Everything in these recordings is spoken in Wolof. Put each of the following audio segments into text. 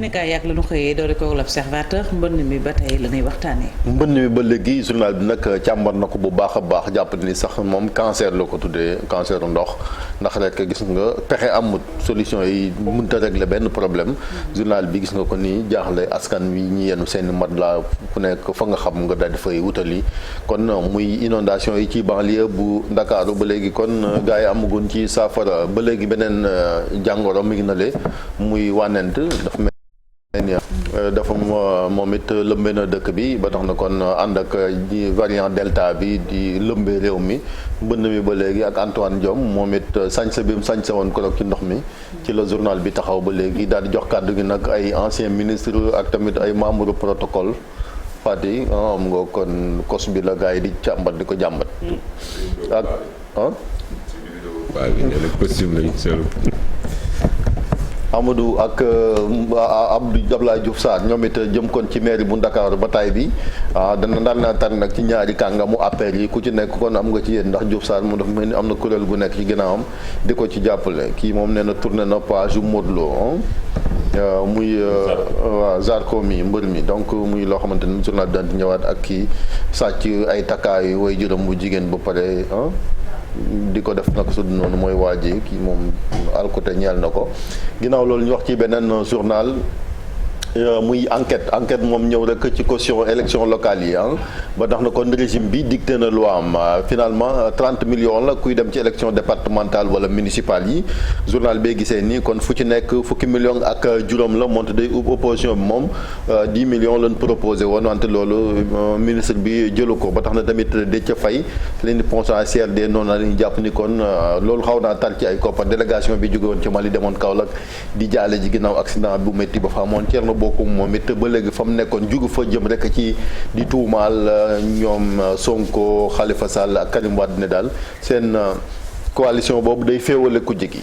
yéen a kaay yàgg la ñu xëyee doole ko l'Observateur mbënn mi ba tey la ñuy waxtaanee. mbënn mi ba léegi journal bi nag càmbar na ko bu baax a baax jàpp ni sax moom cancer la ko tuddee cancer ndox ndax rek gis nga pexe amut solution yi mënut a régler benn problème journal bi gis nga ko ni jaaxle askan wi ñi yenu seen mat la ku nekk fa nga xam nga daal di fay wutali kon muy inondation yi ci banlieue bu Ndakaaru ba léegi kon gars yi amaguñ ci saafara ba léegi beneen jàngoro mi ngi na le muy wànnent dafa moom it lëmbee na dëkk bi ba tax na kon ànd ak variant delta bi di lëmbee réew mi mbënn mi ba léegi ak Antoine Diome moom it sañse bi mu sañse woon korog ci ndox mi ci la journal bi taxaw ba léegi daal di jox kàddu gi nag ay ancien ministre ak tamit ay membre protocole Fati am nga kon kos bi la gars yi di càmbat di ko jàmbat ak Amadou ak Abdoulaye Diouf Sarr ñoom it jëm kon ci mairie bu Ndakaaru bataay bi dana daan naa tànn nag ci ñaari kàngamu APR yi ku ci nekk kon am nga ci yéen ndax Diouf Sarr mu dafa mel ni am na kuréel gu nekk ci ginnaawam di ko ci jàppale kii moom nee na tourné na page yu Modou Lo muy waaw Zarko mi mbër mi donc muy loo xamante ni journal bi daan di ñëwaat ak kii sàcc ay takkaayu way juróom bu jigéen ba pare di ko def nag su noonu mooy waaji kii moom alkote ñeel na ko ginnaaw loolu ñu wax ci beneen journal muy enquête moom ñëw rek ci caution élection locale yi ba tax na kon régime bi dicté na loi am finalement 30 millions la kuy dem ci élection départementale wala municipale yi journal bee gisee nii kon fu ci nekk fukki millions ak juróom la monte day opposition bi moom 10 millions lañ proposé woon wante loolu ministre bi jëlu ko ba tax na tamit Déthié Faye leen di potentiel des noonu la ñu jàpp ni kon loolu xaw naa tar ci ay koppar délégation bi jóge woon ci Mali demoon Kaolack di jaale ji ginnaaw accident bu métti ba fa amoon bokku moom it ba léegi fa mu nekkoon jugu fa jëm rek ci di tuumaal ñoom Sonko Khalifa Sall ak Karim Wade ne daal seen coalition boobu day féewale ku jigi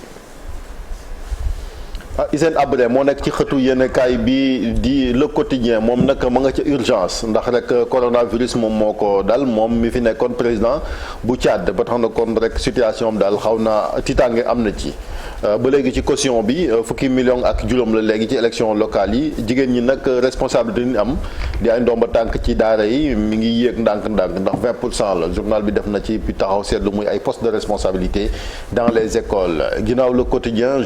Hissène Habré moo nekk ci xëtu yéenekaay bi di Le Quotidien moom nag ma nga ca urgence ndax rek coronavirus moom moo ko dal moom mi fi nekkoon président bu Tchad ba tax na kon rek situation am daal xaw na tiitaange am na ci ba léegi ci caution bi fukki millions ak juróom la léegi ci élection locale yi jigéen ñi nag responsabilité ni am di ay ndomba tànk ci daara yi mi ngi yéeg ndànk-ndànk ndax 20% la journal bi def na ci taxaw seetlu muy ay postes de responsabilité dans les écoles ginnaaw Le Quotidien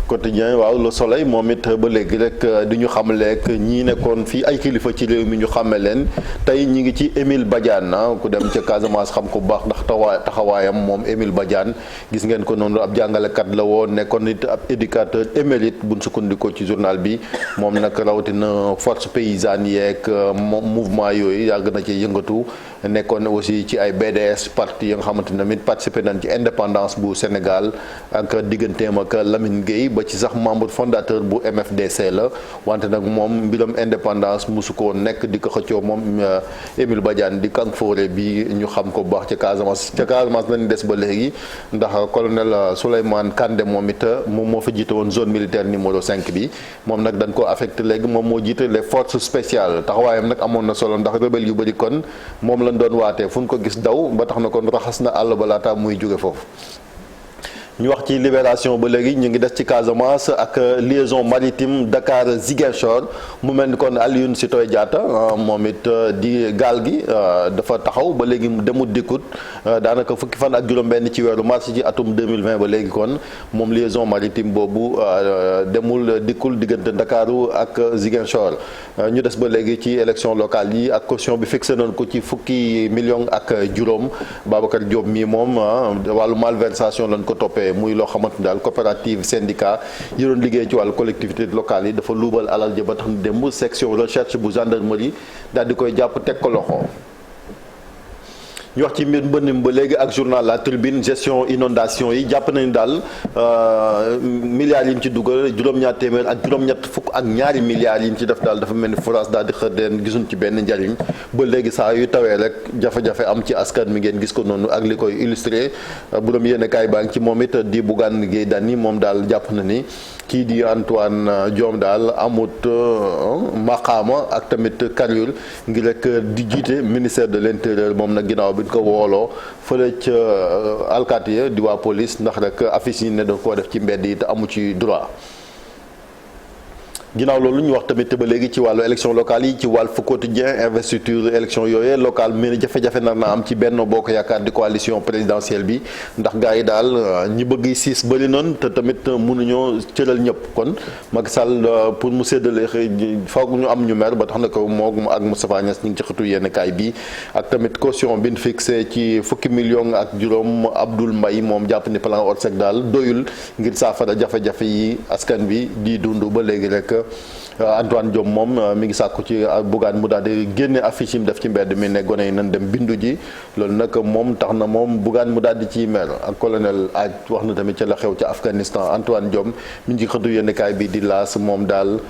Quotidien waaw Le Soleil moom it ba léegi rek di ñu xamle ak ñii nekkoon fii ay kilifa ci réew mi ñu xàmme leen tey ñi ngi ci Émile Badiane ku dem ca Casamance xam ko bu baax ndax taxawaayam moom Émile Badiane gis ngeen ko noonu ab jàngalekat la woon nekkoon nit ab éducateur émérite buñ sukkandikoo ci journal bi moom nag rawatina force paysanne yeeg mouvement yooyu yàgg na ci yëngatu nekkoon aussi ci ay BDS parti yi nga xamante ne tamit participé nañ ci indépendance bu Sénégal ak digganteem ak Lamine Gueye ba ci sax membre fondateur bu MFDC la wante nag moom mbiram indépendance mosu ko nekk di ko xëccoo moom Émile Badiane di kanfoore bi ñu xam ko bu baax ca Casamance lañu des ba léegi ndax colonel Souleymane Kandé moom it moom moo fa jiite woon zone militaire numéro 5 bi moom nag dañ ko affecté léegi moom moo jiite les forces spéciales taxawaayam nag amoon na solo ndax rebelle yu bëri kon moom lañ doon waatee fu ñu ko gis daw ba tax na kon raxas na àll ba laata muy jóge foofu. ñu wax ci libération ba léegi ñu ngi des ci Casamance ak liaison maritime Dakar Ziguinchor mu mel ni kon Aline Sitoé Diatta moom it di gaal gi dafa taxaw ba léegi demut dikkut daanaka fukki fan ak juróom-benn ci weeru mars ci atum 2020 ba léegi kon moom liaison maritime boobu demul dikkul diggante Ndakaaru ak Ziguinchor ñu des ba léegi ci élection locale yi ak caution bi fixé nañ ko ci fukki millions ak juróom Babacar Diop mii moom wàllu malversation lañ ko toppee. muy loo xamante ni daal coopérative syndicat yi doon liggéey ci wàllu collectivité locale yi dafa luubal alal ja ba tax na démb section recherche bu gendarmerie daal di koy jàpp teg ko loxo. ñu wax ci mbir mbënn ba léegi ak journal La Tribune gestion inondation yi jàpp nañu daal milliards yi ñu ci dugal juróom-ñaar téeméer ak juróom-ñett fukk ak ñaari milliards yi ñu ci def daal dafa mel ni France daal di xër leen gisuñ ci benn njariñ ba léegi saa yu tawee rek jafe-jafe am ci askan mi ngeen gis ko noonu ak li koy illustré borom yéene kaay baa ngi ci moom it di Bougane Gueye Dany moom daal jàpp na ni kii di Antoine Diome daal amut maqaama ak tamit carrière ngir rek di jiite ministère de l'intérieur moom nag ginnaaw bi lañ ko wooloo fële ca alkaati ya di waa police ndax rek affiche yi ne da koo def ci mbedd yi te amu ci droit. ginnaaw loolu ñu wax tamit ba léegi ci wàllu élection locale yi ci Walf Quotidien investiture élection yooyee locale mel jafe-jafe nar na am ci Benno Bokk Yaakaar di coalition présidentielle bi ndax gars yi daal ñi bëgg siis bëri noonu te tamit mënuñoo cëral ñëpp kon Macky Sall pour mu séddale foog ñu am ñu mer ba tax na ko moom ak Moustapha Niasse ñu ngi ci xëtu yenn kaay bi ak tamit caution bi ñu fixé ci fukki million ak juróom Abdoul Mbaye moom jàpp ni plan Orsec daal doyul ngir saafara jafe-jafe yi askan bi di dund ba léegi rek. Antoine Diome moom mi ngi sàkku ci Bougane mu daal di génne affiche yi mu def ci mbedd mi ne gone yi nañ dem bindu ji loolu nag moom tax na moom Bougane mu daal di ciy mer ak colonel aj wax na tamit ca la xew ca Afghanistan Antoine Diome mi ngi xëtu yéenekaay bi di laas moom daal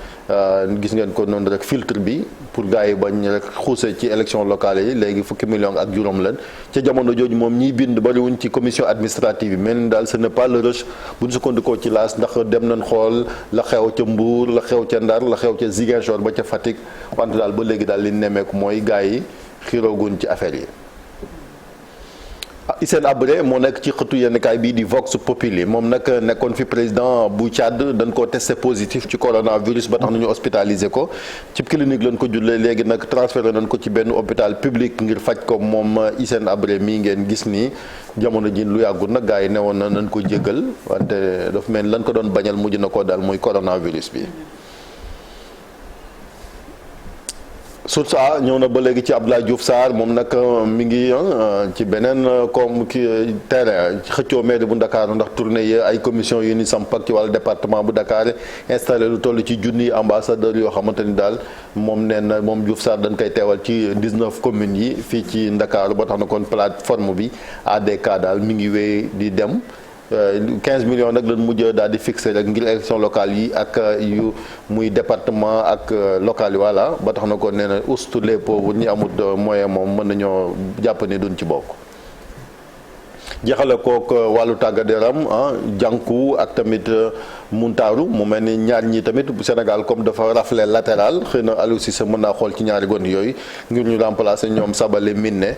gis ngeen ko noonu rek filtre bi pour gars yi bañ rek xuuse ci élection locale yi léegi fukki million ak juróom lan ca jamono jooju moom ñiy bind bariwuñ ci commission administrative yi mais daal ce n'est pas le rush bu ñu sukkandikoo ci laas ndax dem nañ xool la xew ca Mbour la xew ca Ndar la xew ca Ziguinchor ba ca Fatick wante daal ba léegi daal li nemmeeku mooy gars yi xirooguñ ci affaire yi. Hissène Habré moo nekk ci xëtu yennkaay bii di Vox Populi moom nag nekkoon fi président bu Tchad dañ koo testé positif ci coronavirus ba tax nañu hospitalisé ko ci clinique lañ ko jullee léegi nag transféré nañ ko ci benn hôpital public ngir faj ko moom Hissène Habré mii ngeen gis ni jamono ji lu yàggul nag gars yi newoon na nañ ko jéggal wante dafa mel ni lan ko doon bañal mujj na ko daal muy coronavirus bi. source a ñëw na ba léegi ci Abdoulaye Diouf Sarr moom nag mi ngi ci beneen comme ki terrain xëccoo mairie bu Dakar ndax tournée yi ay commission yu ni samp ak ci wàllu département bu Dakar installé lu toll ci junniy ambassadeur yoo xamante ni daal moom nee na moom Diouf Sarr dañ koy teewal ci 19 communes yi fii ci Dakar ba tax na kon plateforme bi ADK daal mi ngi wéy di dem 15 millions nag lañ mujj daal di fixé rek ngir élection locale yi ak yu muy département ak local yi voilà ba tax na ko nee na oustu les pauvres ñi amut moyen moom mën nañoo jàpp ni duñ ci bokk. jeexale kook wàllu tàggat yaram jànku ak tamit muntaaru mu mel ni ñaar ñi tamit bu Sénégal comme dafa raflé latéral xëy na Aliou Cissé mën naa xool ci ñaari gone yooyu ngir ñu remplacer ñoom Sabaly Miné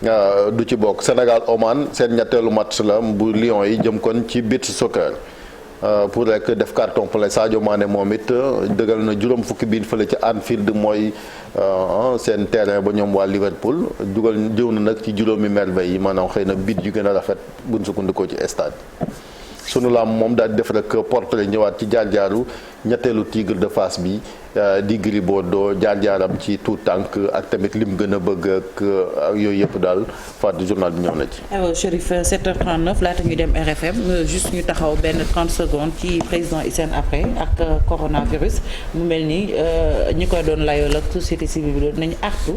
du ci bokk Sénégal Oman seen ñetteelu match la bu Lions yi jëm kon ci beach soccer pour rek def carton plein Sadio Mané moom it dëggal na juróom fukki biin fële ci Anfield mooy seen terrain ba ñoom waa Liverpool dugal jëw na nag ci juróomi merveille yi maanaam xëy na bit yu gën a rafet buñ sukkandikoo ci stade sunu laam moom daal di def rek portrait ñëwaat ci jaar-jaaru ñetteelu Tigre de Fass bi di Gris Bordeaux jaar-jaaram ci tout tànk ak tamit lim gën a bëgg ak yooyu yëpp daal Fatou journal bi ñëw na ci. aywa Chérif 7h39 laata ñu dem RFM juste ñu taxaw benn 30 secondes ci président Hissène Habré ak coronavirus mu mel ni ñi koy doon layool ak société civile bi doon nañu artu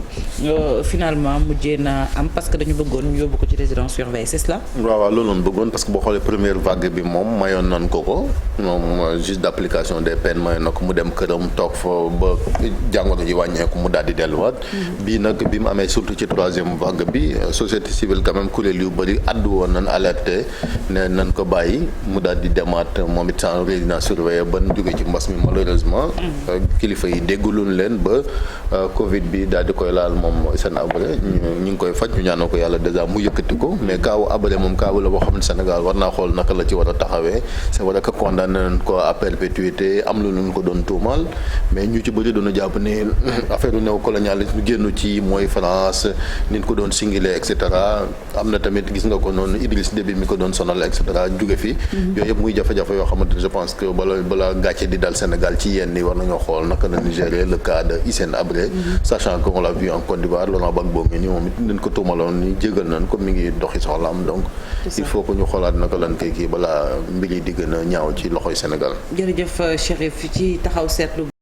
finalement mujjee na am parce que dañu bëggoon ñu yóbbu ko ci résidence surveillée c'est cela. waaw loolu noonu bëggoon parce que boo xoolee première vague bi moom mayoon nañ ko moom juge d'application des peines mayoon na ko mu dem këram toog fa ba jàngoro ji wàññeeku mu daal di delluwaat. bii nag bi mu amee surtout ci troisième vague bi société civile quand même kuréel yu bëri addu woon nañ alerté ne nañ ko bàyyi mu daal di demaat moom it sans résidence surveillée ba nu jógee ci mbas mi malheureusement. kilifa yi dégguluñ leen ba Covid bi daal di koy laal moom Hissène Habré ñu ngi koy faj ñu ñaanoo ko yàlla dèjà mu yëkkati ko mais kaawu Habré moom kaawu la boo xam ne Sénégal war naa xool naka la ci war a taxawee c'est vrai que condamné nañ ko à perpétuité am lu ñu ko doon tuumal mais ñu ci bëri doon jàpp ne affaire néocolonialisme génn ci mooy France ni ñu ko doon singilé et cetera am na tamit gis nga ko noonu Idriss Déby mi ko doon sonal et cetera jóge fi. yooyu yëpp muy jafe-jafe yoo xamante ne je pense que bala gàcce di dal Sénégal ci yenn yi war nañoo xool naka la ñu gérer le cas de Hissène Habré. sachant que on l'a vu en Côte d'Ivoire Laurent Gbagbo ngi nii moom it dañ ko tuumaloon ni jégal nañ ko mi ngi doxi soxlaam donc. il faut que ñu xoolaat naka lan koy kii balaa mbir yi di gën a ñaaw ci loxoy Sénégal. jërëjëf Chérif ci taxaw seetlu.